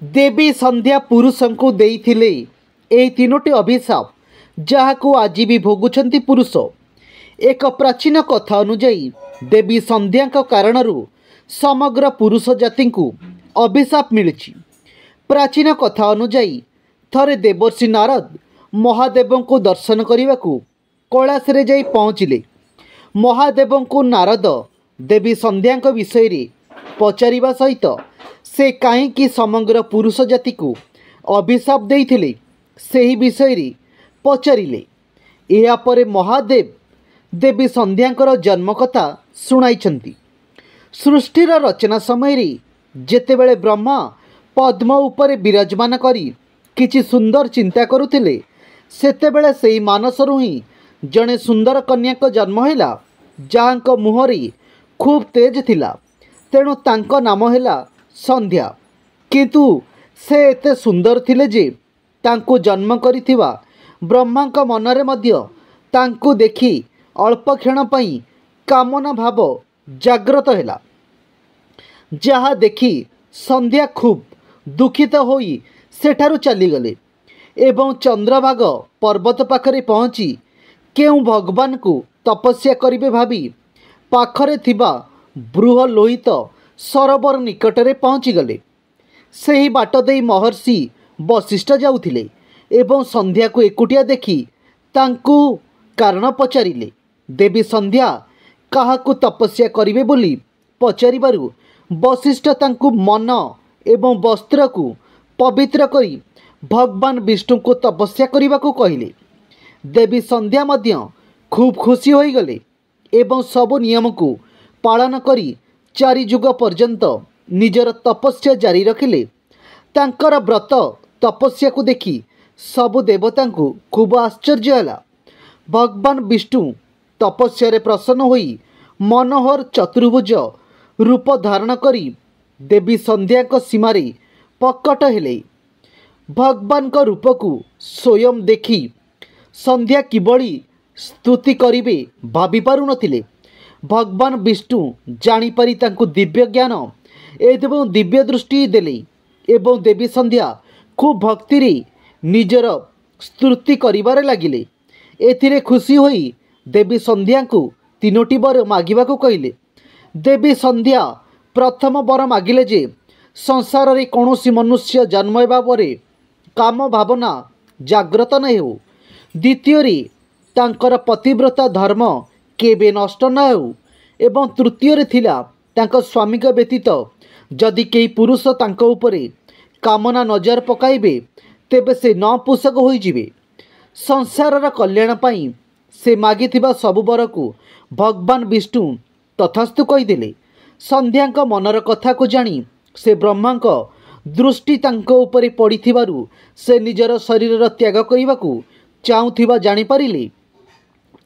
देवी संध्या पुरुष को देइथिले एही तीनोटी अभिशाप जहाकू आज भी भोगुछंती पुरुष। एक प्राचीन कथा अनुजाई देवी संध्या कारण समग्र पुरुष जाति को अभिशाप मिली। प्राचीन कथा अनुजाई थरे देवर्षि नारद महादेव को दर्शन करने को कैलाश रे जाई पहुँचिले। महादेव को नारद देवी संध्या विषय पचारिबा सहित से कहीं समग्र पुरुष जाति को अभिशाप देइथिले सेही विषय रे पचारिले। या परे महादेव देवी संध्यांकर जन्म कथा सुनाइछंती। सृष्टिर रचना समय रे जेतेबेले ब्रह्मा पद्म उपरे विराजमान करी किछि सुंदर चिंता करुथिले सेतेबेले सेही मानसरु ही जड़े सुंदर कन्या को जन्म हैला जहाँक मुहरे खूब तेज थिला। तेणु तांको नाम हैला संध्या। किंतु से एते सुंदर थिले जे तांको जन्म करिथिबा ब्रह्मांक मनरे मध्य तांको देखि अल्प क्षण पई कामना भाव जाग्रत हैला। जहा देखि संध्या खूब दुखित होई सेठारु चलीगले एवं चंद्रभाग पर्वत पाखरे पहुँची केउ भगवान को तपस्या करिवे भावी पाखरे थिबा बृह लोहित सरोवर निकटरे पहुँची गले। सेही बाट देई महर्षि वशिष्ठ जाउथिले एवं संध्या को एकुटिया देखि तांकु कारण पचारिले। देवी संध्या काहाकु तपस्या करिवे बोली पचारिबारु वशिष्ठ तांकु मन एवं वस्त्र को पवित्र करी भगवान विष्णु को तपस्या करने को कहले। देवी संध्या मध्य खूब खुशी हो गले एवं सब नियम को पालन करी 4 युग पर्यंत निजर तपस्या जारी रखिले। तांकर व्रत तपस्या को देखि सब देवता को खूब आश्चर्य हैला। भगवान विष्णु तपस्या रे प्रसन्न होई मनोहर चतुर्भुज रूप धारण करी देवी संध्या को सीमारे प्रकट हेले। भगवान का रूप को स्वयं देखि संध्या किबळी स्तुति करिवे भाभी पारु नथिले। भगवान विष्णु जानिपारी तांको दिव्य ज्ञान एवं दिव्य दृष्टि देले एवं देवी संध्या खूब भक्ति रे निजर स्तुति करिबारे लागिले। एथिरे खुशी होई देवी संध्या को 3टी वर मागिबाको कहले। देवी संध्या प्रथम वर मागिले जे संसार रे कौनसी मनुष्य जन्म हेबा परे काम भावना जाग्रत न हो। द्वितीय रे तांकर पतिव्रता धर्म केबे नष्ट न हो। एवं तृतीय रे थिला तांको स्वामी का व्यतीत जदि केही पुरुष तांको उपरे कामना नजर पकाइबे तेबे से नपुंसक होई जिवे। संसारर कल्याण पाई से मागिथिबा सबु वर को भगवान विष्णु तथास्तु कहिदेले। संध्यांक मनर कथा को जानी से ब्रह्मांक दृष्टि तांको उपरे पड़िथिबारु से निजर शरीर त्याग करिबाकू चाहुथिबा जानि पारिले।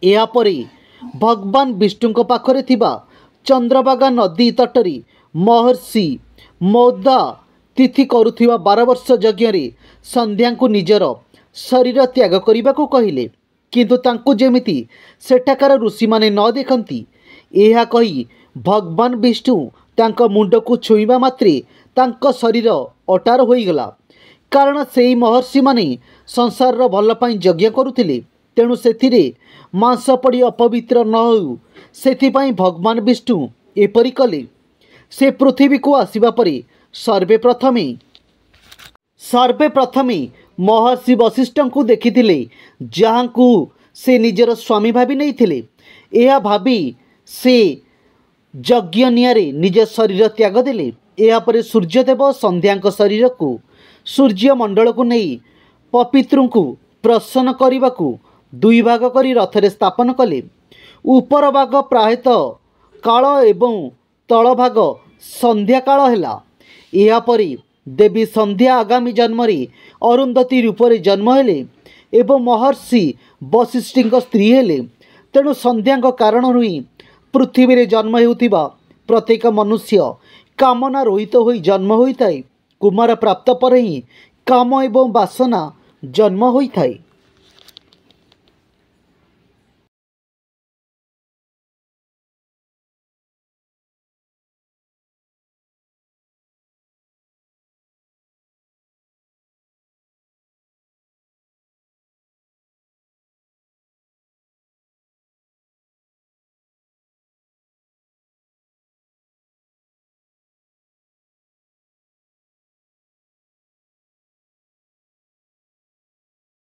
या परे भगवान विष्णुଙ୍କ पाखरे थिबा चंद्रभागा नदी तटरी महर्षि मौदा तिथि करुथिबा 12 वर्ष यज्ञ रे संध्या को निजर शरीर त्याग करिबाकू कहिले। किंतु तांको जेमिति सेठाकार ऋषि माने न देखंती एहा कही भगवान विष्णु तांको मुंड को छुईबा मात्रे तांको शरीर अटार होईगला। कारण सेही महर्षि माने संसार रो भल पाई यज्ञ करुथिले। तेणु सेथिरे मांस पड़ी अपवित्र न हो सेथिपाई भगवान विष्णु एपरि कले। से पृथ्वी को आसिबा परे सर्वे प्रथमे महर्षि वशिष्ठ को देखिथिले जहाँकू से निजर स्वामी भावी नहीं। यह भावी से यज्ञ नियारे निज शरीर त्याग देले। यापर सूर्यदेव संध्या शरीर को सूर्य मंडल को नहीं पपितृ को प्रसन्न करने को 2 भाग करी रथरे स्थापन कले। ऊपर भाग प्रायतः काल एवं तल भाग संध्या काल हैला। यापरे देवी संध्या आगामी जन्म रे अरुंधती रूपरे जन्म हेले एवं महर्षि वशिष्ठ स्त्री हेले। तेणु संध्या कारण ही पृथ्वी रे जन्म हेउथिबा प्रत्येक मनुष्य कामना रहित होई जन्म होइथाय। कुमार प्राप्त पर ही काम एवं वासना जन्म होइथाय।